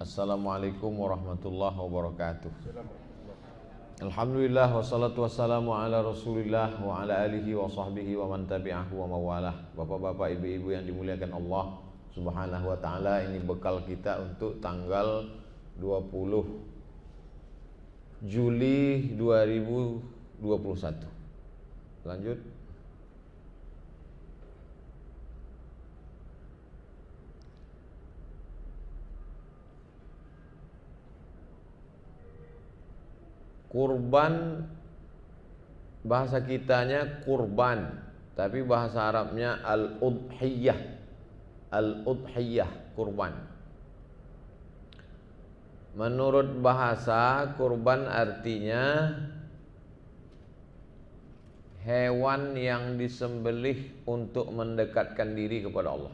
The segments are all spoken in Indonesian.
Assalamualaikum warahmatullahi wabarakatuh. Alhamdulillah wassalatu wassalamu ala Rasulillah wa ala alihi wa sahbihi wa man tabi'ahu wa mawalah. Bapak-bapak, ibu-ibu yang dimuliakan Allah Subhanahu wa taala, ini bekal kita untuk tanggal 20 Juli 2021. Lanjut. Kurban, bahasa kitanya kurban, tapi bahasa Arabnya al-udhiyah. Al-udhiyah, kurban. Menurut bahasa, kurban artinya hewan yang disembelih untuk mendekatkan diri kepada Allah.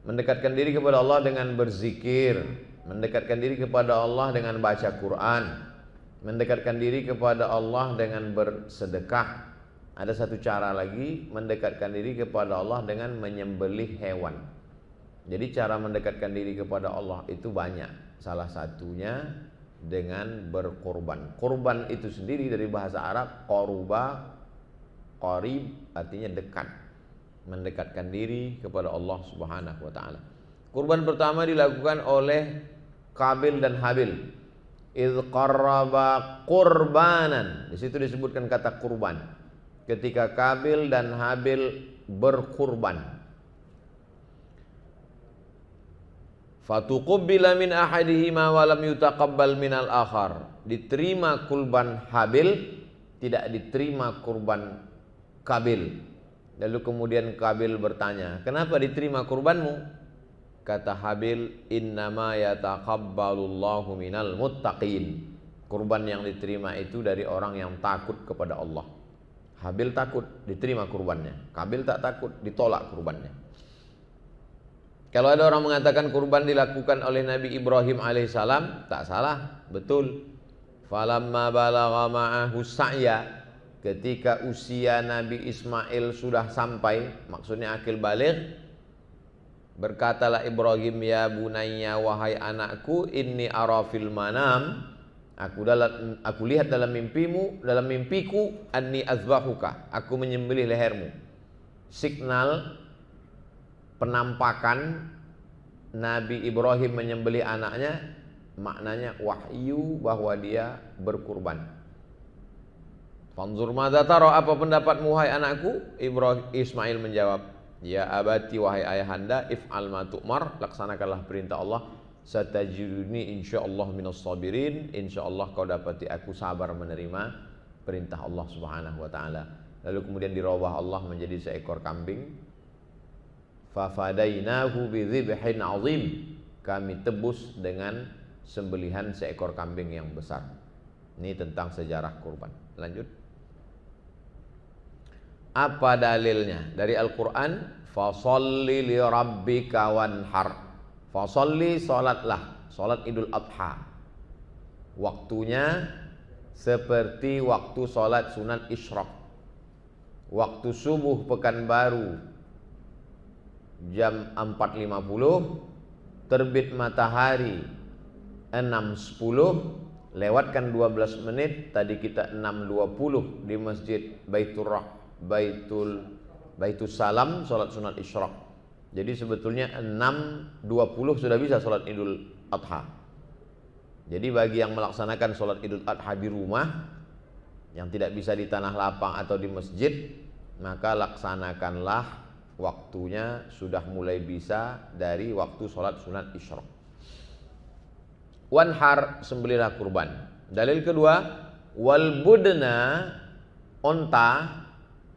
Mendekatkan diri kepada Allah dengan berzikir, mendekatkan diri kepada Allah dengan baca Quran, mendekatkan diri kepada Allah dengan bersedekah. Ada satu cara lagi, mendekatkan diri kepada Allah dengan menyembelih hewan. Jadi cara mendekatkan diri kepada Allah itu banyak. Salah satunya dengan berkorban. Korban itu sendiri dari bahasa Arab qaruba, qarib, artinya dekat. Mendekatkan diri kepada Allah Subhanahu wa taala. Kurban pertama dilakukan oleh Qabil dan Habil. Idz qarraba qurbanan. Di situ disebutkan kata kurban. Ketika Qabil dan Habil berkurban. Fatuqubbila min ahadihima wa lam yutaqabbal minal akhar. Diterima kurban Habil, tidak diterima kurban Qabil. Lalu kemudian Qabil bertanya, "Kenapa diterima kurbanmu?" Kata Habil, "Innama yataqabbalullahu minal muttaqin." Kurban yang diterima itu dari orang yang takut kepada Allah. Habil takut, diterima kurbannya. Qabil tak takut, ditolak kurbannya. Kalau ada orang mengatakan kurban dilakukan oleh Nabi Ibrahim alaihissalam, tak salah, betul. Falamma balagha ma'ahu sa'ya, ketika usia Nabi Ismail sudah sampai, maksudnya akil baligh, berkatalah Ibrahim, "Ya bunayya, wahai anakku, inni ara fil manam, aku lihat dalam mimpiku, anni azbahuka, aku menyembelih lehermu." Signal penampakan Nabi Ibrahim menyembelih anaknya, maknanya wahyu bahwa dia berkurban. Fanzur madza tara, apa pendapatmu wahai anakku? Ismail menjawab, "Ya abati, wahai ayahanda, if'al ma tu'mar, laksanakanlah perintah Allah, satajiduni insyaallah minas sabirin, insyaallah kau dapati aku sabar menerima perintah Allah Subhanahu wa taala." Lalu kemudian dirubah Allah menjadi seekor kambing. Fafadainahu bidzibhin azim, kami tebus dengan sembelihan seekor kambing yang besar. Ini tentang sejarah kurban. Lanjut. Apa dalilnya? Dari Al-Quran, fasholli li rabbika wanhar. Fasholli, salatlah, salat Idul Adha. Waktunya seperti waktu salat sunat Isyraq. Waktu subuh Pekanbaru jam 4.50, terbit matahari 6.10, lewatkan 12 menit, tadi kita 6.20 di Masjid Baitul Salam, salat sunat Isyraq. Jadi sebetulnya 6.20 sudah bisa salat Idul Adha. Jadi bagi yang melaksanakan salat Idul Adha di rumah, yang tidak bisa di tanah lapang atau di masjid, maka laksanakanlah, waktunya sudah mulai bisa dari waktu salat sunat Isyraq. Wanhar, sembelihlah kurban. Dalil kedua, wal budna, onta.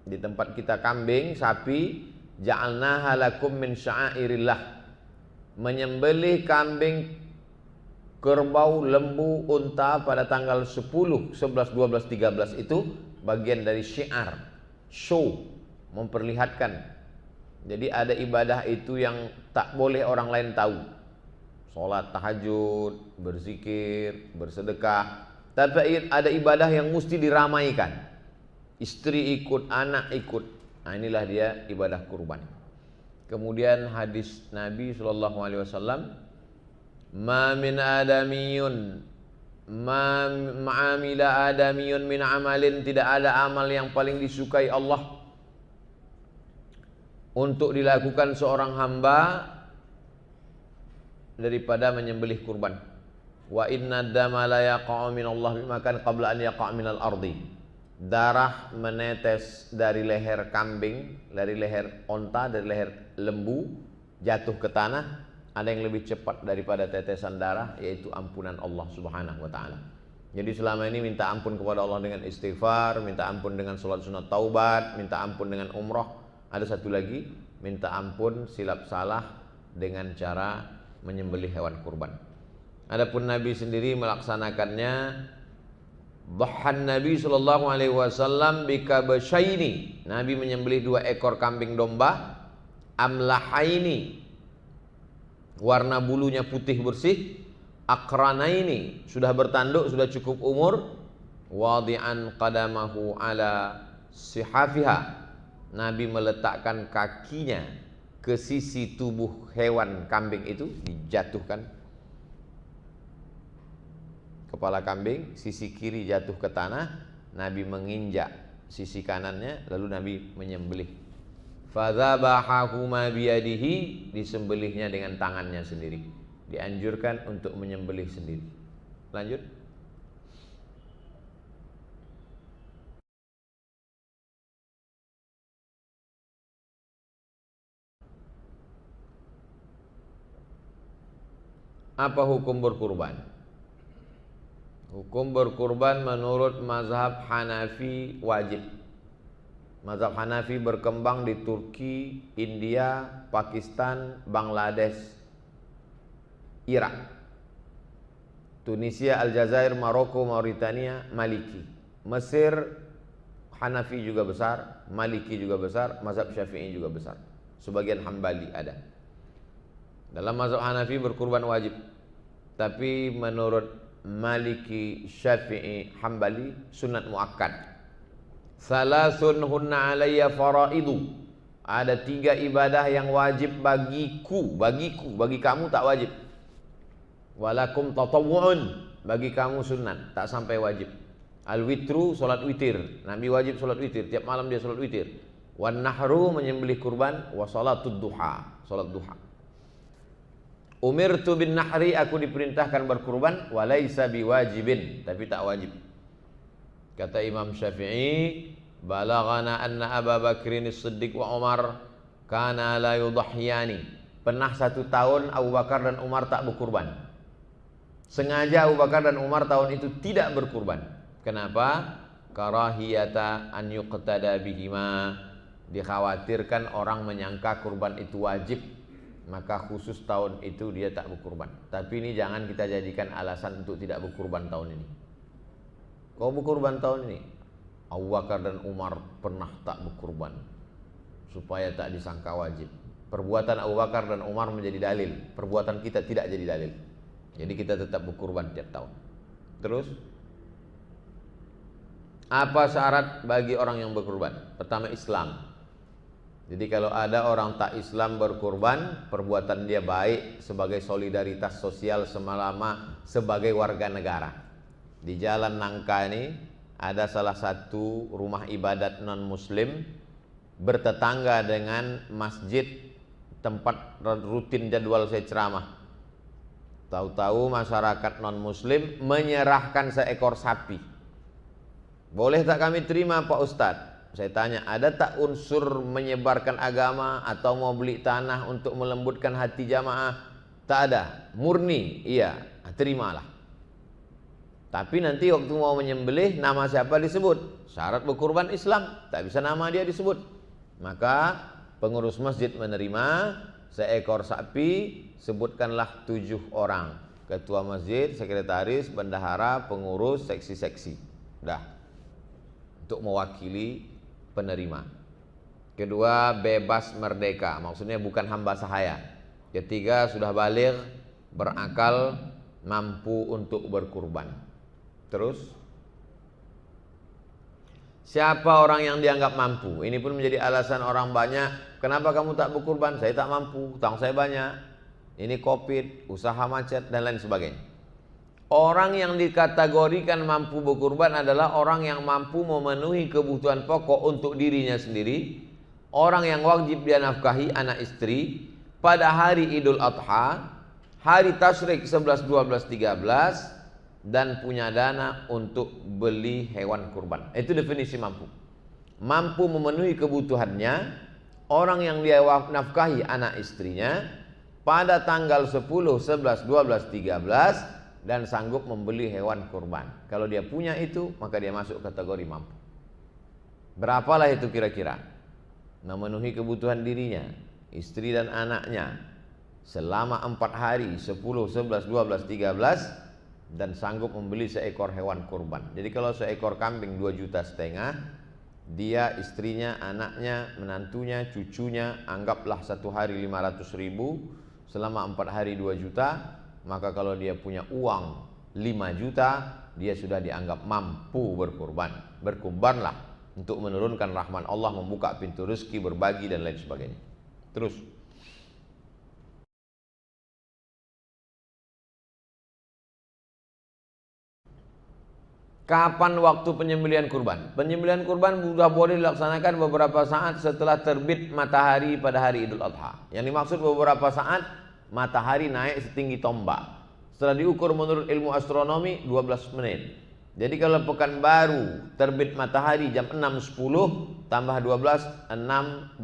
Di tempat kita kambing, sapi, ja'alnaha lakum min sya'airillah. Menyembelih kambing, kerbau, lembu, unta pada tanggal 10, 11, 12, 13 itu bagian dari syiar, show, memperlihatkan. Jadi ada ibadah itu yang tak boleh orang lain tahu. Sholat tahajud, berzikir, bersedekah. Tapi ada ibadah yang mesti diramaikan. Istri ikut, anak ikut. Nah, inilah dia ibadah kurban. Kemudian hadis Nabi SAW, Ma min adamiyun ma'amila adamiyun min amalin, tidak ada amal yang paling disukai Allah untuk dilakukan seorang hamba daripada menyembelih kurban. Wa inna dama la yaqa'u min Allah bimakan qabla an yaqa'a min al-ardi. Darah menetes dari leher kambing, dari leher onta, dari leher lembu jatuh ke tanah, ada yang lebih cepat daripada tetesan darah, yaitu ampunan Allah Subhanahu wa taala. Jadi selama ini minta ampun kepada Allah dengan istighfar, minta ampun dengan salat sunat taubat, minta ampun dengan umrah. Ada satu lagi, minta ampun silap salah dengan cara menyembelih hewan kurban. Adapun Nabi sendiri melaksanakannya, dhahan Nabi sallallahu alaihi wasallam bikabasyaini. Nabi menyembelih 2 ekor kambing domba, amlahaini, warna bulunya putih bersih, akranaini, sudah bertanduk, sudah cukup umur, wadi'an qadamahu ala sihafiha. Nabi meletakkan kakinya ke sisi tubuh hewan kambing itu, dijatuhkan kepala kambing, sisi kiri jatuh ke tanah, Nabi menginjak sisi kanannya, lalu Nabi menyembelih. Fadzabahahuma biyadihi, disembelihnya dengan tangannya sendiri. Dianjurkan untuk menyembelih sendiri. Lanjut. Apa hukum berkurban? Hukum berkurban menurut mazhab Hanafi wajib. Mazhab Hanafi berkembang di Turki, India, Pakistan, Bangladesh, Irak, Tunisia, Aljazair, Maroko, Mauritania, Maliki. Mesir, Hanafi juga besar, Maliki juga besar, mazhab Syafi'i juga besar. Sebagian Hambali ada. Dalam mazhab Hanafi berkurban wajib. Tapi menurut Maliki, Syafi'i, Hambali sunat muakkad. Salasun hunna alayya faraidu. Ada 3 ibadah yang wajib bagiku, bagi kamu tak wajib. Walakum tatawwu'un, bagi kamu sunat, tak sampai wajib. Al-witru, salat witir. Nabi wajib salat witir, tiap malam dia salat witir. Wan nahru, menyembelih kurban, wa salatud duha, salat duha. Umirtu bin nahri, aku diperintahkan berkurban, walaysa biwajibin, tapi tak wajib. Kata Imam Syafi'i, balaghana anna Abu Bakrin as-Siddiq wa Umar kana la yudhiyani. Pernah 1 tahun Abu Bakar dan Umar tak berkurban. Sengaja Abu Bakar dan Umar tahun itu tidak berkurban. Kenapa? Karahiyata an yuqtada bihima. Dikhawatirkan orang menyangka kurban itu wajib, maka khusus tahun itu dia tak berkurban. Tapi ini jangan kita jadikan alasan untuk tidak berkurban tahun ini. Kau berkurban tahun ini, Abu Bakar dan Umar pernah tak berkurban, supaya tak disangka wajib. Perbuatan Abu Bakar dan Umar menjadi dalil, perbuatan kita tidak jadi dalil. Jadi kita tetap berkurban tiap tahun. Terus, apa syarat bagi orang yang berkurban? Pertama, Islam. Jadi kalau ada orang tak Islam berkurban, perbuatan dia baik sebagai solidaritas sosial selama sebagai warga negara. Di Jalan Nangka ini ada salah satu rumah ibadat non-muslim bertetangga dengan masjid tempat rutin jadwal saya ceramah. Tahu-tahu masyarakat non-muslim menyerahkan seekor sapi. Boleh tak kami terima Pak Ustadz? Saya tanya, ada tak unsur menyebarkan agama atau mau beli tanah untuk melembutkan hati jamaah? Tak ada, murni, iya, terimalah. Tapi nanti waktu mau menyembelih, nama siapa disebut? Syarat berkurban Islam, tak bisa nama dia disebut. Maka pengurus masjid menerima seekor sapi, sebutkanlah 7 orang. Ketua masjid, sekretaris, bendahara, pengurus, seksi-seksi. Dah, untuk mewakili penerima. Kedua, bebas merdeka, maksudnya bukan hamba sahaya. Ketiga, sudah baligh, berakal, mampu untuk berkurban. Terus, siapa orang yang dianggap mampu? Ini pun menjadi alasan orang banyak, kenapa kamu tak berkurban? Saya tak mampu, utang saya banyak. Ini Covid, usaha macet dan lain sebagainya. Orang yang dikategorikan mampu berkurban adalah orang yang mampu memenuhi kebutuhan pokok untuk dirinya sendiri, orang yang wajib dia nafkahi anak istri pada hari Idul Adha, hari tasyrik 11, 12, 13, dan punya dana untuk beli hewan kurban. Itu definisi mampu. Mampu memenuhi kebutuhannya, orang yang dia nafkahi anak istrinya pada tanggal 10, 11, 12, 13 dan sanggup membeli hewan kurban. Kalau dia punya itu, maka dia masuk kategori mampu. Berapalah itu kira-kira? Memenuhi kebutuhan dirinya, istri dan anaknya selama 4 hari, 10, 11, 12, 13 dan sanggup membeli seekor hewan kurban. Jadi kalau seekor kambing 2,5 juta, dia, istrinya, anaknya, menantunya, cucunya, anggaplah 1 hari 500.000, selama 4 hari 2 juta, maka kalau dia punya uang 5 juta, dia sudah dianggap mampu berkurban. Berkurbanlah untuk menurunkan rahmat Allah, membuka pintu rezeki, berbagi dan lain sebagainya. Terus, kapan waktu penyembelihan kurban? Penyembelihan kurban sudah boleh dilaksanakan beberapa saat setelah terbit matahari pada hari Idul Adha. Yang dimaksud beberapa saat, matahari naik setinggi tombak. Setelah diukur menurut ilmu astronomi 12 menit. Jadi kalau pekan baru terbit matahari jam 6.10 tambah 12, 6.22.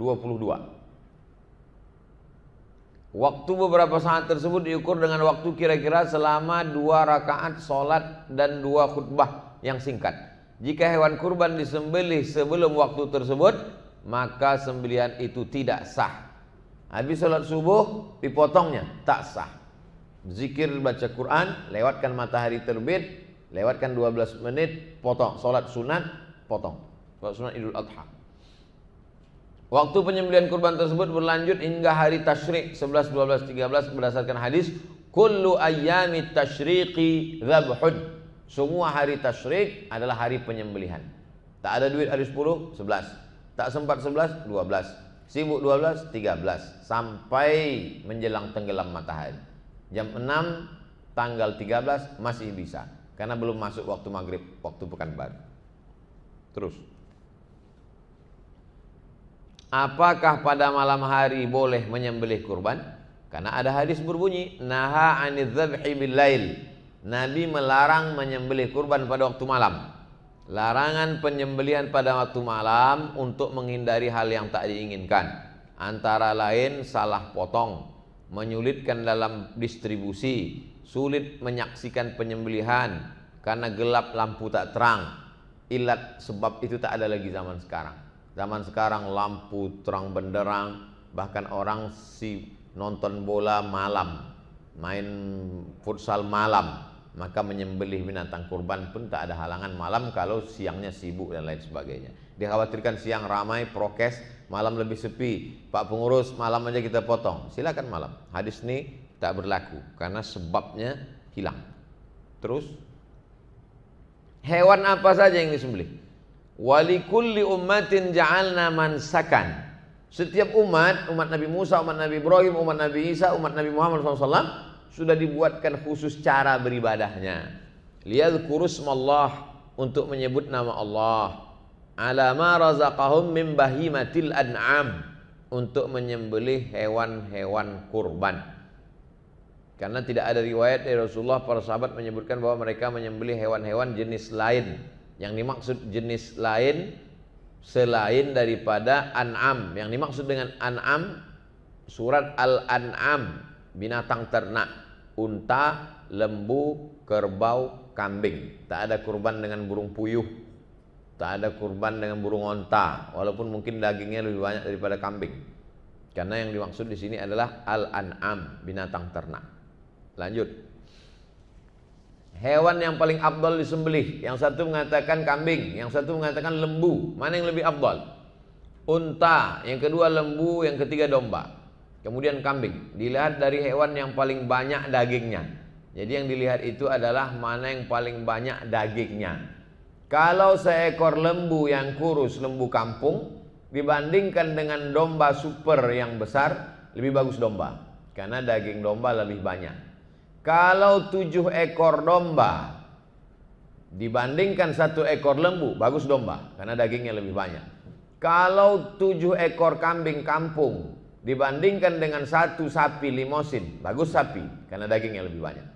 Waktu beberapa saat tersebut diukur dengan waktu kira-kira selama 2 rakaat sholat dan 2 khutbah yang singkat. Jika hewan kurban disembelih sebelum waktu tersebut, maka sembelihan itu tidak sah. Habis sholat subuh dipotongnya, tak sah. Zikir, baca Quran, lewatkan matahari terbit, lewatkan 12 menit, potong. Sholat sunat, potong. Sholat sunat Idul Adha. Waktu penyembelihan kurban tersebut berlanjut hingga hari tasyrik 11, 12, 13 berdasarkan hadis kullu ayyami tasyriqi dzabhun. Semua hari tasyrik adalah hari penyembelihan. Tak ada duit hari 10, 11. Tak sempat 11, 12. Sibuk 12, 13 sampai menjelang tenggelam matahari. Jam 6 tanggal 13 masih bisa karena belum masuk waktu maghrib, waktu pekan baru. Terus, apakah pada malam hari boleh menyembelih kurban? Karena ada hadis berbunyi naha 'anil dzabhi bil lail. Nabi melarang menyembelih kurban pada waktu malam. Larangan penyembelihan pada waktu malam untuk menghindari hal yang tak diinginkan. Antara lain salah potong, menyulitkan dalam distribusi, sulit menyaksikan penyembelihan karena gelap, lampu tak terang. Ilat sebab itu tak ada lagi zaman sekarang. Zaman sekarang lampu terang benderang, bahkan orang nonton bola malam, main futsal malam. Maka menyembelih binatang kurban pun tak ada halangan malam kalau siangnya sibuk dan lain sebagainya. Dikhawatirkan siang ramai, prokes, malam lebih sepi. Pak pengurus, malam aja kita potong. Silakan malam. Hadis ini tak berlaku karena sebabnya hilang. Terus, hewan apa saja yang disembelih? Walikulli ummatin ja'alna mansakan. Setiap umat Nabi Musa, umat Nabi Ibrahim, umat Nabi Isa, umat Nabi Muhammad SAW sudah dibuatkan khusus cara beribadahnya. Liyadhkuru ismallah, untuk menyebut nama Allah. Ala ma razaqahum min bahimatil an'am, untuk menyembelih hewan-hewan kurban. Karena tidak ada riwayat dari Rasulullah para sahabat menyebutkan bahwa mereka menyembelih hewan-hewan jenis lain. Yang dimaksud jenis lain selain daripada an'am. Yang dimaksud dengan an'am surat Al-An'am, binatang ternak. Unta, lembu, kerbau, kambing. Tak ada kurban dengan burung puyuh, tak ada kurban dengan burung onta, walaupun mungkin dagingnya lebih banyak daripada kambing. Karena yang dimaksud di sini adalah al-an'am, binatang ternak. Lanjut. Hewan yang paling afdal disembelih, yang satu mengatakan kambing, yang satu mengatakan lembu. Mana yang lebih afdal? Unta, yang kedua lembu, yang ketiga domba. Kemudian kambing. Dilihat dari hewan yang paling banyak dagingnya. Jadi yang dilihat itu adalah mana yang paling banyak dagingnya. Kalau seekor lembu yang kurus, lembu kampung, dibandingkan dengan domba super yang besar, lebih bagus domba. karena daging domba lebih banyak. Kalau 7 ekor domba dibandingkan 1 ekor lembu, bagus domba karena dagingnya lebih banyak. Kalau 7 ekor kambing kampung dibandingkan dengan 1 sapi limosin, bagus sapi karena dagingnya lebih banyak.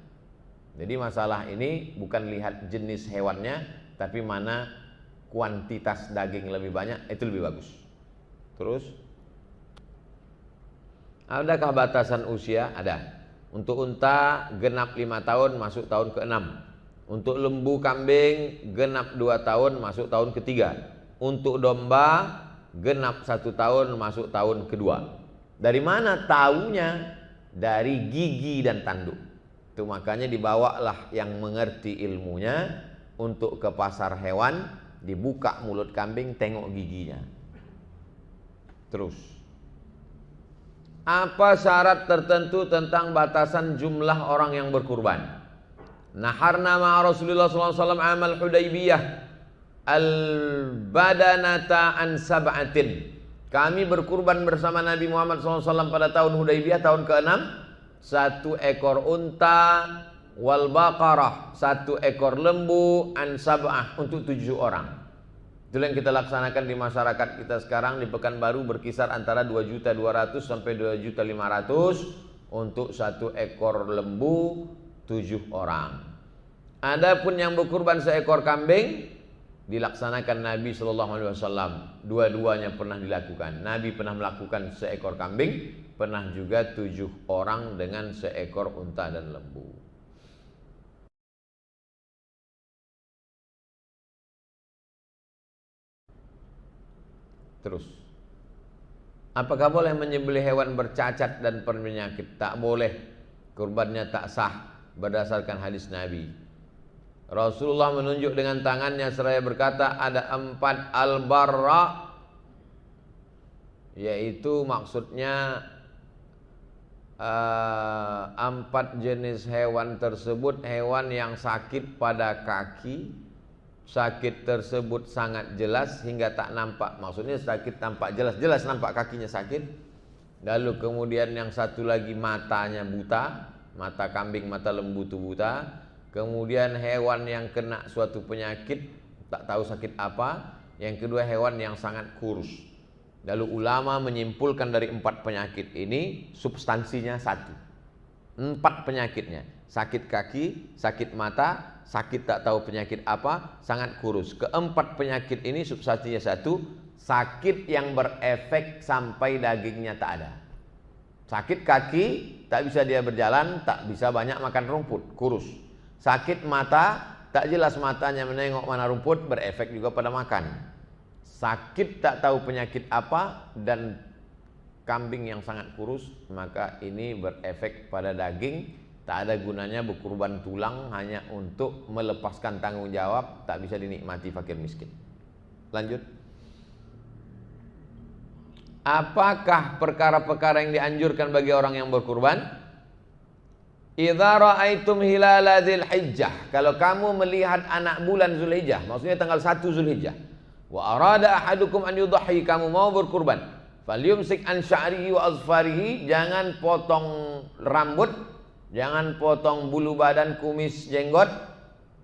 Jadi masalah ini bukan lihat jenis hewannya, tapi mana kuantitas daging lebih banyak, itu lebih bagus. Terus, adakah batasan usia? Ada. Untuk unta genap 5 tahun masuk tahun ke-6. Untuk lembu kambing genap 2 tahun masuk tahun ke-3. Untuk domba genap 1 tahun masuk tahun ke-2. Dari mana taunya? Dari gigi dan tanduk. Itu makanya dibawalah yang mengerti ilmunya untuk ke pasar hewan, dibuka mulut kambing, tengok giginya. Terus, apa syarat tertentu tentang batasan jumlah orang yang berkurban? Naharna ma'a Rasulullah SAW amal Hudaybiyah al-badanata an sab'atin. Kami berkurban bersama Nabi Muhammad SAW pada tahun Hudaybiyah, tahun ke-6, 1 ekor unta, wal baqarah, 1 ekor lembu, an sab'ah, untuk 7 orang. Itulah yang kita laksanakan di masyarakat kita sekarang di Pekanbaru, berkisar antara 2.200.000 sampai 2.500.000 untuk 1 ekor lembu, 7 orang. Adapun yang berkurban seekor kambing dilaksanakan Nabi SAW. Dua-duanya pernah dilakukan. Nabi pernah melakukan seekor kambing, pernah juga 7 orang dengan seekor unta dan lembu. Terus, apakah boleh menyembelih hewan bercacat dan berpenyakit? Tak boleh, kurbannya tak sah berdasarkan hadis Nabi. Rasulullah menunjuk dengan tangannya seraya berkata, ada 4 al-barra, yaitu maksudnya 4 jenis hewan tersebut, hewan yang sakit pada kaki. Sakit tersebut sangat jelas hingga tak nampak. Maksudnya sakit tampak jelas nampak kakinya sakit. Lalu kemudian yang satu lagi matanya buta, mata kambing, mata lembu itu buta. Kemudian hewan yang kena suatu penyakit, tak tahu sakit apa. Yang kedua hewan yang sangat kurus. Lalu ulama menyimpulkan dari 4 penyakit ini substansinya 1. 4 penyakitnya, sakit kaki, sakit mata, sakit tak tahu penyakit apa, sangat kurus. Keempat penyakit ini substansinya 1, sakit yang berefek sampai dagingnya tak ada. Sakit kaki, tak bisa dia berjalan, tak bisa banyak makan rumput, kurus. Sakit mata, tak jelas matanya menengok mana rumput, berefek juga pada makan. Sakit tak tahu penyakit apa dan kambing yang sangat kurus, maka ini berefek pada daging. Tak ada gunanya berkurban tulang hanya untuk melepaskan tanggung jawab, tak bisa dinikmati fakir miskin. Lanjut. Apakah perkara-perkara yang dianjurkan bagi orang yang berkurban? Idza ra'aitum hilala dzulhijjah, kalau kamu melihat anak bulan Zulhijjah, maksudnya tanggal 1 Zulhijjah, wa arada ahadukum an yudhi, kamu mau berkurban, falyumsik an sya'rihi wa azfarihi, jangan potong rambut, jangan potong bulu badan, kumis, jenggot,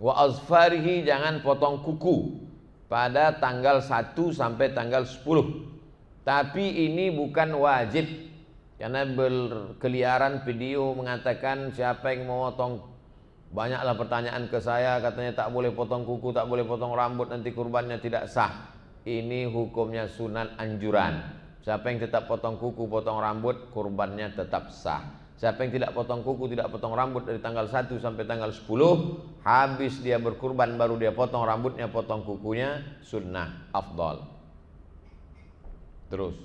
wa azfarihi, jangan potong kuku pada tanggal 1 sampai tanggal 10. Tapi ini bukan wajib, karena berkeliaran video mengatakan siapa yang mau potong, banyaklah pertanyaan ke saya, katanya tak boleh potong kuku, tak boleh potong rambut, nanti kurbannya tidak sah. Ini hukumnya sunat anjuran. Siapa yang tetap potong kuku, potong rambut, kurbannya tetap sah. Siapa yang tidak potong kuku, tidak potong rambut dari tanggal 1 sampai tanggal 10, habis dia berkurban baru dia potong rambutnya, potong kukunya, sunnah, afdal. Terus,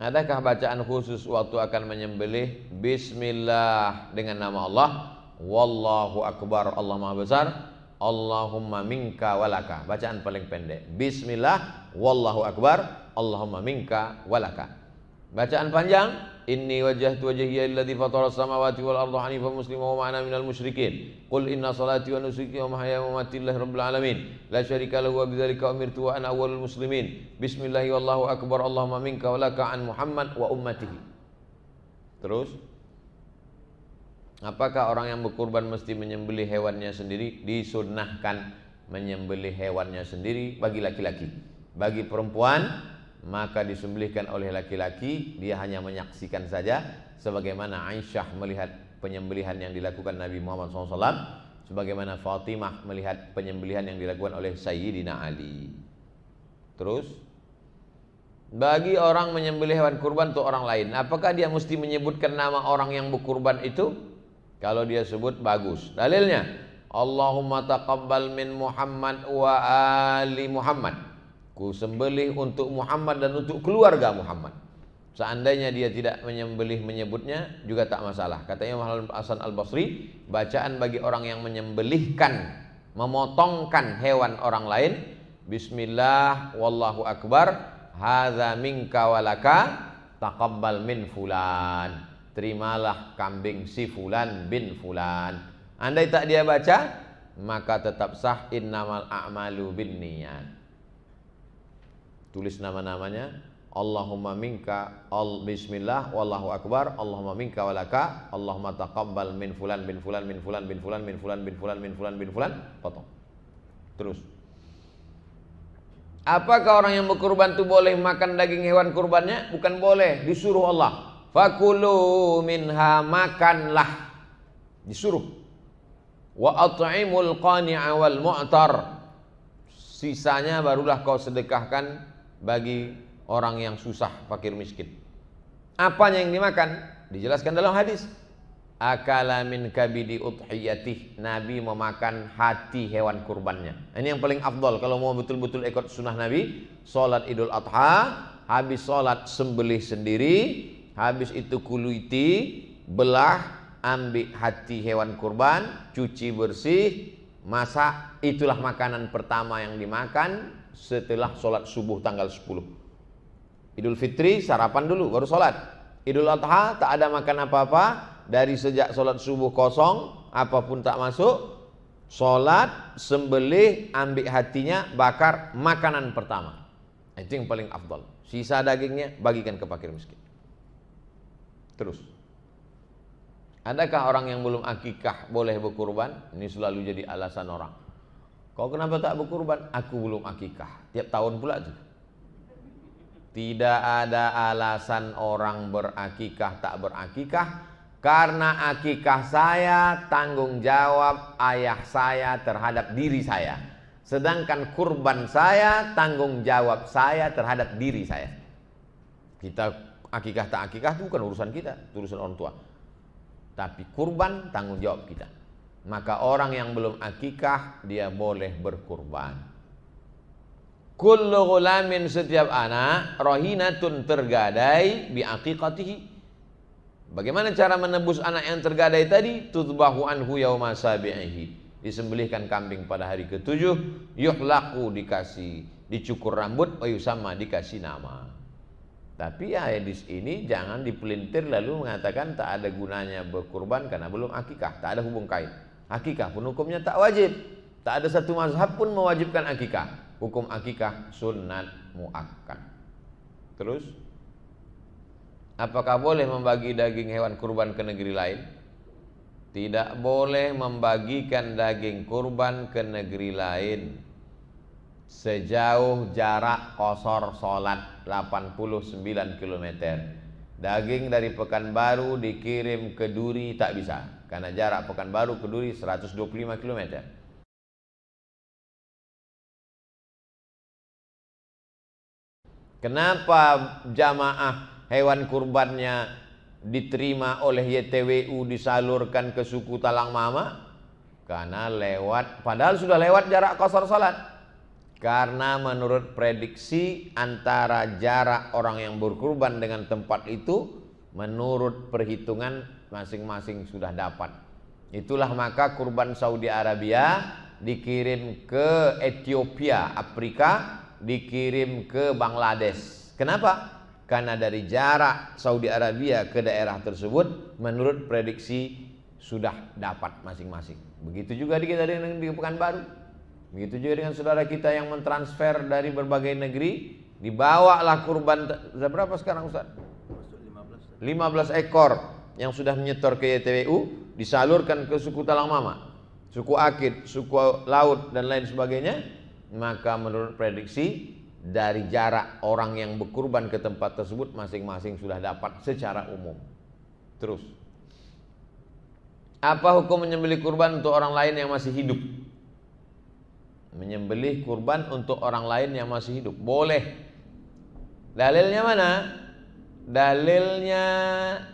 adakah bacaan khusus waktu akan menyembelih? Bismillah, dengan nama Allah, wallahu akbar, Allah maha besar, Allahumma minka walaka. Bacaan paling pendek, Bismillah, wallahu akbar, Allahumma minka walaka. Bacaan panjang, inni wajjahtu wajhiya alladzi fatara as-samawati wal arda hanifan musliman wa ma ana minal musyrikin. Qul inna salati wa nusuki wa mahyaya wa mamati lillahi rabbil alamin. La syarika lahu wa bidzalika umirtu wa ana awwalul muslimin. Bismillahi wallahu akbar, Allahumma minka wa laka an Muhammad wa ummatihi. Terus, apakah orang yang berkurban mesti menyembelih hewannya sendiri? Disunnahkan menyembelih hewannya sendiri bagi laki-laki. Bagi perempuan, maka disembelihkan oleh laki-laki, dia hanya menyaksikan saja, sebagaimana Aisyah melihat penyembelihan yang dilakukan Nabi Muhammad SAW, sebagaimana Fatimah melihat penyembelihan yang dilakukan oleh Sayyidina Ali. Terus, bagi orang menyembelih hewan kurban untuk orang lain, apakah dia mesti menyebutkan nama orang yang berkurban itu? Kalau dia sebut, bagus. Dalilnya, Allahumma taqabbal min Muhammad wa ali Muhammad. Ku sembelih untuk Muhammad dan untuk keluarga Muhammad. Seandainya dia tidak menyebutnya juga tak masalah. Katanya Imam Hasan Al-Basri, bacaan bagi orang yang menyembelihkan, memotongkan hewan orang lain, Bismillah wallahu akbar, hadza minka walaka, taqabbal min fulan. Terimalah kambing si fulan bin fulan. Andai tak dia baca, maka tetap sah, innamal a'malu binniyat. Tulis nama-namanya, Allahumma minka, bismillah wallahu akbar, Allahumma minka walaka, Allahumma taqabbal min fulan bin fulan min fulan bin fulan min fulan bin fulan min fulan bin fulan, potong. Terus, apakah orang yang berkurban itu boleh makan daging hewan kurbannya? Bukan boleh, disuruh Allah. Fakulu minha, makanlah, disuruh. Wa at'imul qani'a wal mu'tar, sisanya barulah kau sedekahkan bagi orang yang susah, fakir miskin. Apanya yang dimakan? Dijelaskan dalam hadis. Akala min kabidi udhiyatih, Nabi memakan hati hewan kurbannya. Ini yang paling afdol kalau mau betul-betul ikut sunnah Nabi. Salat Idul Adha, habis salat sembelih sendiri, habis itu kuluiti, belah, ambil hati hewan kurban, cuci bersih, masak. Itulah makanan pertama yang dimakan setelah sholat subuh tanggal 10. Idul Fitri sarapan dulu baru sholat. Idul Adha tak ada makan apa-apa, dari sejak sholat subuh kosong, apapun tak masuk. Sholat, sembelih, ambil hatinya, bakar, makanan pertama. Itu yang paling afdal. Sisa dagingnya bagikan ke fakir miskin. Terus, adakah orang yang belum akikah boleh berkurban? Ini selalu jadi alasan orang. Kau kenapa tak berkurban? Aku belum akikah. Tiap tahun pula tuh. Tidak ada alasan orang berakikah tak berakikah, karena akikah saya tanggung jawab ayah saya terhadap diri saya. Sedangkan kurban saya tanggung jawab saya terhadap diri saya. Kita akikah tak akikah itu bukan urusan kita, itu urusan orang tua. Tapi kurban tanggung jawab kita. Maka orang yang belum akikah dia boleh berkurban. Kullu ghulamin, setiap anak, rohinatun, tergadai, bi aqiqatihi. Bagaimana cara menebus anak yang tergadai tadi? Tudbahu anhu yauma sabi'ihi, disembelihkan kambing pada hari ke-7, yuhlaqu, dikasih, dicukur rambut, sama dikasih nama. Tapi hadis ini jangan dipelintir lalu mengatakan tak ada gunanya berkurban karena belum akikah. Tak ada hubung kait. Akikah pun hukumnya tak wajib. Tak ada satu mazhab pun mewajibkan akikah. Hukum akikah sunnat muakkad. Terus, apakah boleh membagi daging hewan kurban ke negeri lain? Tidak boleh membagikan daging kurban ke negeri lain sejauh jarak qasar salat 89 km. Daging dari Pekanbaru dikirim ke Duri tak bisa, karena jarak Pekanbaru ke Duri 125 km. Kenapa jamaah hewan kurbannya diterima oleh YTWU disalurkan ke suku Talang Mama? Karena lewat, padahal sudah lewat jarak qasar salat. Karena menurut prediksi antara jarak orang yang berkurban dengan tempat itu, menurut perhitungan masing-masing sudah dapat. Itulah maka kurban Saudi Arabia dikirim ke Ethiopia, Afrika, dikirim ke Bangladesh. Kenapa? Karena dari jarak Saudi Arabia ke daerah tersebut menurut prediksi sudah dapat masing-masing. Begitu juga kita dengan di Pekanbaru. Begitu juga dengan saudara kita yang mentransfer dari berbagai negeri, dibawalah kurban. Berapa sekarang Ustaz? 15 ekor. yang sudah menyetor ke YTWU disalurkan ke suku Talang Mama, suku Akit, suku Laut dan lain sebagainya, maka menurut prediksi dari jarak orang yang berkurban ke tempat tersebut masing-masing sudah dapat secara umum. Terus, apa hukum menyembelih kurban untuk orang lain yang masih hidup? Menyembelih kurban untuk orang lain yang masih hidup boleh. Dalilnya mana? Dalilnya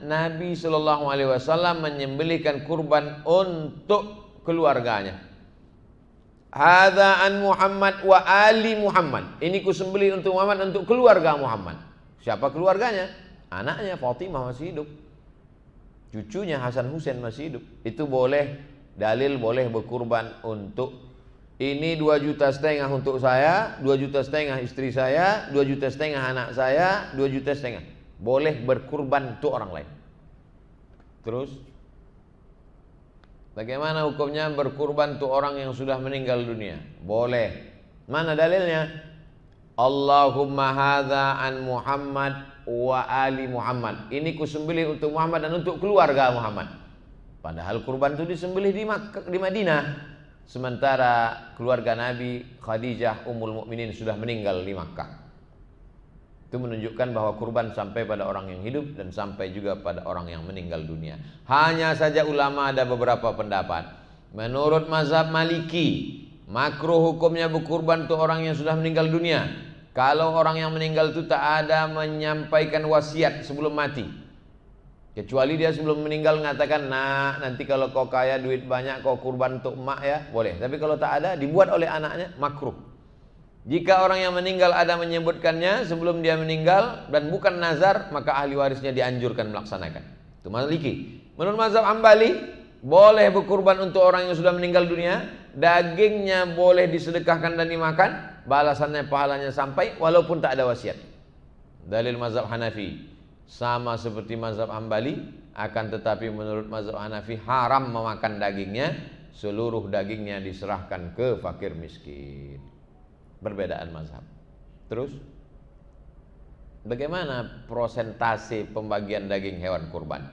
Nabi SAW menyembelihkan kurban untuk keluarganya. Hadza an Muhammad wa ali Muhammad. Ini kusembelih untuk Muhammad, untuk keluarga Muhammad. Siapa keluarganya? Anaknya Fatimah masih hidup, cucunya Hasan Husain masih hidup. Itu boleh, dalil boleh berkurban untuk ini 2,5 juta untuk saya, 2,5 juta istri saya, 2,5 juta anak saya, 2,5 juta. Boleh berkurban untuk orang lain. Terus, bagaimana hukumnya berkurban untuk orang yang sudah meninggal dunia? Boleh. Mana dalilnya? Allahumma hadza an Muhammad wa ali Muhammad. Ini kusembelih untuk Muhammad dan untuk keluarga Muhammad. Padahal kurban itu disembelih di Madinah. Sementara keluarga Nabi Khadijah Ummul Mukminin sudah meninggal di Makkah. Itu menunjukkan bahwa kurban sampai pada orang yang hidup dan sampai juga pada orang yang meninggal dunia. Hanya saja ulama ada beberapa pendapat. Menurut mazhab Maliki, makruh hukumnya berkurban untuk orang yang sudah meninggal dunia kalau orang yang meninggal itu tak ada menyampaikan wasiat sebelum mati. Kecuali dia sebelum meninggal mengatakan, nah nanti kalau kau kaya duit banyak kau kurban untuk emak ya, boleh. Tapi kalau tak ada, dibuat oleh anaknya, makruh. Jika orang yang meninggal ada menyebutkannya sebelum dia meninggal dan bukan nazar, maka ahli warisnya dianjurkan melaksanakan. Itu Maliki. Menurut mazhab Hambali, boleh berkurban untuk orang yang sudah meninggal dunia, dagingnya boleh disedekahkan dan dimakan, balasannya pahalanya sampai walaupun tak ada wasiat. Dalil mazhab Hanafi sama seperti mazhab Hambali, akan tetapi menurut mazhab Hanafi haram memakan dagingnya, seluruh dagingnya diserahkan ke fakir miskin. Perbedaan mazhab. Terus, bagaimana prosentase pembagian daging hewan kurban?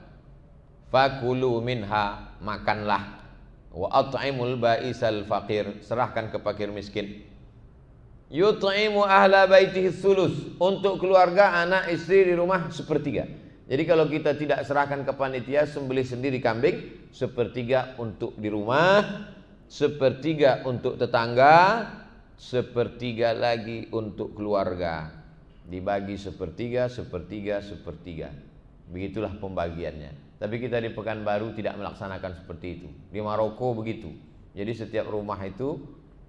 Fakulu minha, makanlah. Wa at'imul ba'isal faqir, serahkan ke fakir miskin. Yut'imu ahla baitihi sulus, untuk keluarga, anak, istri di rumah 1/3. Jadi kalau kita tidak serahkan ke panitia, sembelih sendiri kambing, 1/3 untuk di rumah, 1/3 untuk tetangga, 1/3 lagi untuk keluarga. Dibagi 1/3, 1/3, 1/3. Begitulah pembagiannya. Tapi kita di Pekanbaru tidak melaksanakan seperti itu. Di Maroko begitu. Jadi setiap rumah itu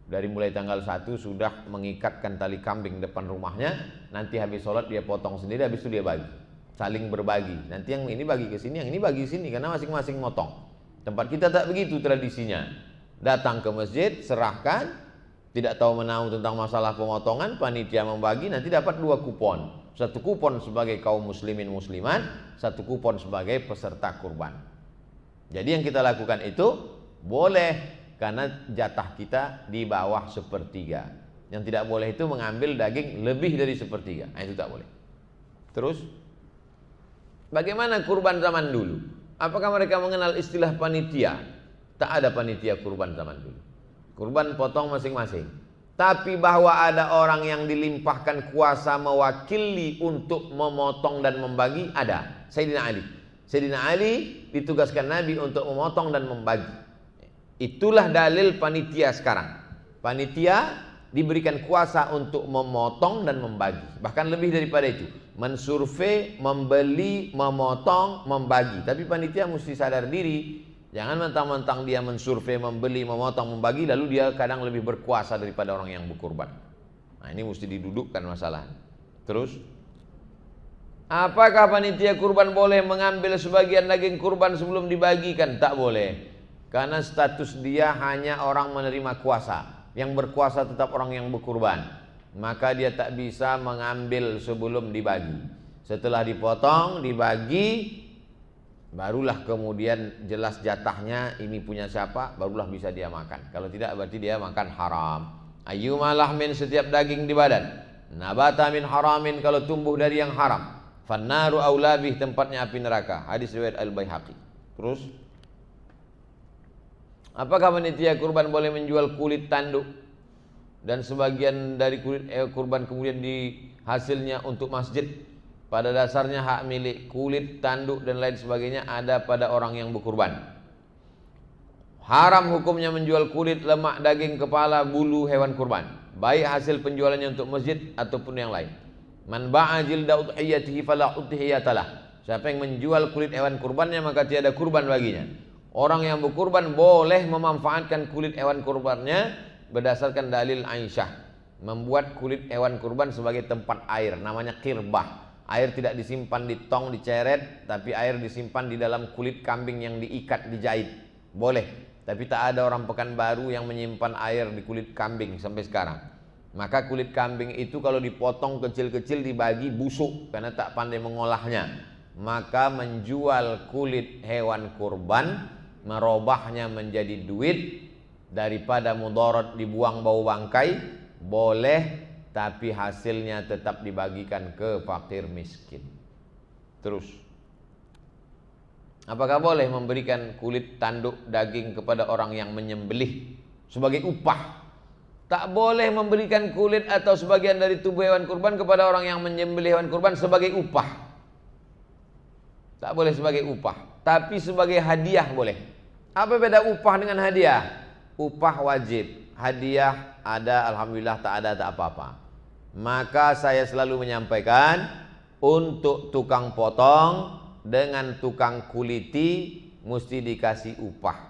dari mulai tanggal 1 sudah mengikatkan tali kambing depan rumahnya. Nanti habis sholat dia potong sendiri, habis itu dia bagi. Saling berbagi. Nanti yang ini bagi ke sini, yang ini bagi ke sini, karena masing-masing motong. Tempat kita tak begitu tradisinya. Datang ke masjid, serahkan. Tidak tahu menahu tentang masalah pemotongan, panitia membagi, nanti dapat 2 kupon. 1 kupon sebagai kaum muslimin muslimat, 1 kupon sebagai peserta kurban. Jadi yang kita lakukan itu boleh, karena jatah kita di bawah 1/3. Yang tidak boleh itu mengambil daging lebih dari 1/3. Nah, itu tak boleh. Terus, bagaimana kurban zaman dulu? Apakah mereka mengenal istilah panitia? Tak ada panitia kurban zaman dulu. Kurban potong masing-masing. Tapi bahwa ada orang yang dilimpahkan kuasa mewakili untuk memotong dan membagi, ada. Sayyidina Ali. Sayyidina Ali ditugaskan Nabi untuk memotong dan membagi. Itulah dalil panitia sekarang. Panitia diberikan kuasa untuk memotong dan membagi. Bahkan lebih daripada itu. Mensurvei, membeli, memotong, membagi. Tapi panitia mesti sadar diri. Jangan mentang-mentang dia mensurvei, membeli, memotong, membagi, lalu dia kadang lebih berkuasa daripada orang yang berkurban. Nah, ini mesti didudukkan masalah. Terus, apakah panitia kurban boleh mengambil sebagian daging kurban sebelum dibagikan? Tak boleh. Karena status dia hanya orang menerima kuasa. Yang berkuasa tetap orang yang berkurban. Maka dia tak bisa mengambil sebelum dibagi. Setelah dipotong, dibagi, barulah kemudian jelas jatahnya ini punya siapa, barulah bisa dia makan. Kalau tidak berarti dia makan haram. Ayyuma lahmin, setiap daging di badan, nabata min haramin, kalau tumbuh dari yang haram, Fannaru aula bih, tempatnya api neraka. Hadis riwayat Al-Baihaqi. Terus, apakah panitia kurban boleh menjual kulit tanduk dan sebagian dari kulit kurban kemudian hasilnya untuk masjid? Pada dasarnya hak milik kulit tanduk dan lain sebagainya ada pada orang yang berkurban. Haram hukumnya menjual kulit, lemak, daging, kepala, bulu hewan kurban, baik hasil penjualannya untuk masjid ataupun yang lain. Man ba'a jilda udhiyatihi fala udhiyatalah. Siapa yang menjual kulit hewan kurbannya maka tiada kurban baginya. Orang yang berkurban boleh memanfaatkan kulit hewan kurbannya berdasarkan dalil Aisyah, membuat kulit hewan kurban sebagai tempat air, namanya qirbah. Air tidak disimpan di tong, diceret, tapi air disimpan di dalam kulit kambing yang diikat, dijahit. Boleh, tapi tak ada orang Pekanbaru yang menyimpan air di kulit kambing sampai sekarang. Maka kulit kambing itu kalau dipotong kecil-kecil dibagi busuk karena tak pandai mengolahnya. Maka menjual kulit hewan kurban, merubahnya menjadi duit daripada mudarat dibuang bau bangkai, boleh, tapi hasilnya tetap dibagikan ke fakir miskin. Terus, apakah boleh memberikan kulit tanduk daging kepada orang yang menyembelih sebagai upah? Tak boleh memberikan kulit atau sebagian dari tubuh hewan kurban kepada orang yang menyembelih hewan kurban sebagai upah. Tak boleh sebagai upah, tapi sebagai hadiah boleh. Apa beda upah dengan hadiah? Upah wajib, hadiah ada, alhamdulillah, tak ada, tak apa-apa. Maka saya selalu menyampaikan, untuk tukang potong dengan tukang kuliti mesti dikasih upah.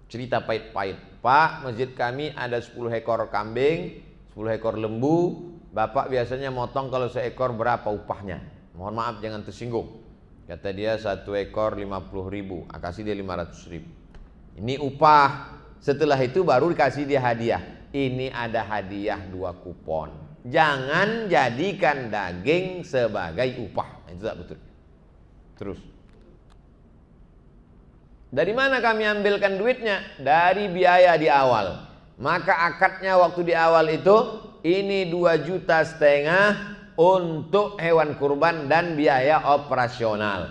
Cerita pahit-pahit, Pak, masjid kami ada 10 ekor kambing, 10 ekor lembu, Bapak biasanya motong kalau seekor berapa upahnya? Mohon maaf jangan tersinggung. Kata dia 1 ekor 50.000, kasih dia 500.000. Ini upah. Setelah itu baru dikasih dia hadiah. Ini ada hadiah 2 kupon. Jangan jadikan daging sebagai upah. Itu tak betul. Terus, dari mana kami ambilkan duitnya? Dari biaya di awal. Maka akadnya waktu di awal itu, ini 2,5 juta untuk hewan kurban dan biaya operasional.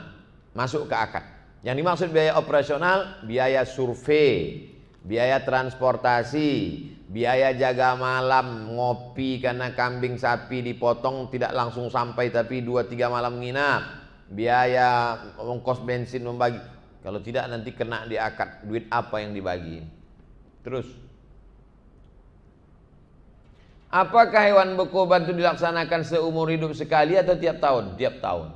Masuk ke akad. Yang dimaksud biaya operasional, biaya survei, biaya transportasi, biaya jaga malam, ngopi karena kambing sapi dipotong tidak langsung sampai tapi 2-3 malam nginap, biaya ongkos bensin membagi. Kalau tidak nanti kena di akad, duit apa yang dibagi. Terus, apakah hewan berkorban itu dilaksanakan seumur hidup sekali atau tiap tahun? Tiap tahun.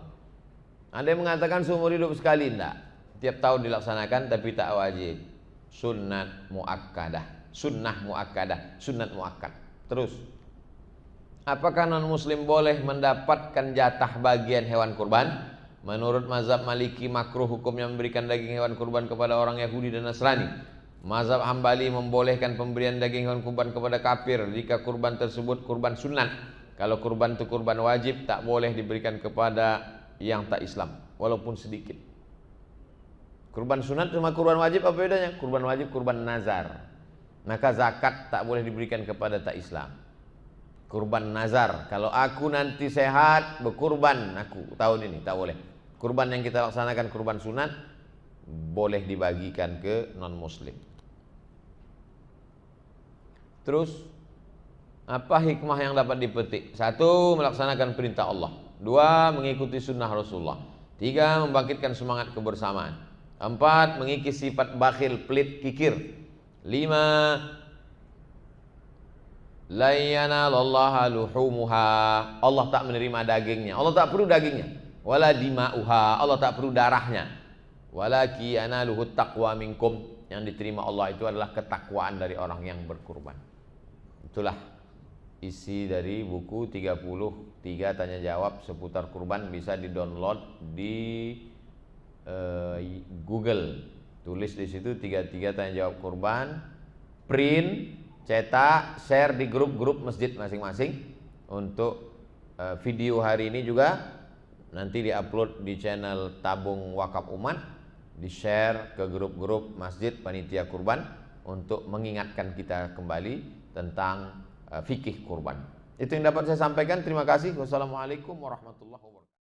Ada yang mengatakan seumur hidup sekali, enggak. Tiap tahun dilaksanakan tapi tak wajib. Sunnat muakkadah, sunnah muakkadah, sunnat muakkad. Terus, apakah non muslim boleh mendapatkan jatah bagian hewan kurban? Menurut mazhab Maliki makruh hukumnya memberikan daging hewan kurban kepada orang Yahudi dan Nasrani. Mazhab Hambali membolehkan pemberian daging hewan kurban kepada kafir jika kurban tersebut kurban sunat. Kalau kurban itu kurban wajib, tak boleh diberikan kepada yang tak Islam walaupun sedikit. Kurban sunat sama kurban wajib apa bedanya? Kurban wajib kurban nazar. Maka zakat tak boleh diberikan kepada tak Islam. Kurban nazar, kalau aku nanti sehat berkurban aku tahun ini, tak boleh. Kurban yang kita laksanakan kurban sunat boleh dibagikan ke non muslim. Terus, apa hikmah yang dapat dipetik? 1. Melaksanakan perintah Allah. 2. Mengikuti sunnah Rasulullah. 3. Membangkitkan semangat kebersamaan. 4. Mengikis sifat bakhil, pelit, kikir. 5. La yanalallaha luhumuha. Allah tak menerima dagingnya. Allah tak perlu dagingnya. Wala dima'uha. Allah tak perlu darahnya. Walaki yanaluhu taqwa minkum. Yang diterima Allah itu adalah ketakwaan dari orang yang berkurban. Itulah isi dari buku 33 tanya jawab seputar kurban. Bisa di-download di Google. Tulis di situ 33 tanya jawab kurban. Print, cetak, share di grup-grup masjid masing-masing. Untuk video hari ini juga nanti diupload di channel Tabung Wakaf Umat, di-share ke grup-grup masjid panitia kurban untuk mengingatkan kita kembali tentang fikih kurban. Itu yang dapat saya sampaikan. Terima kasih. Wassalamualaikum warahmatullahi wabarakatuh.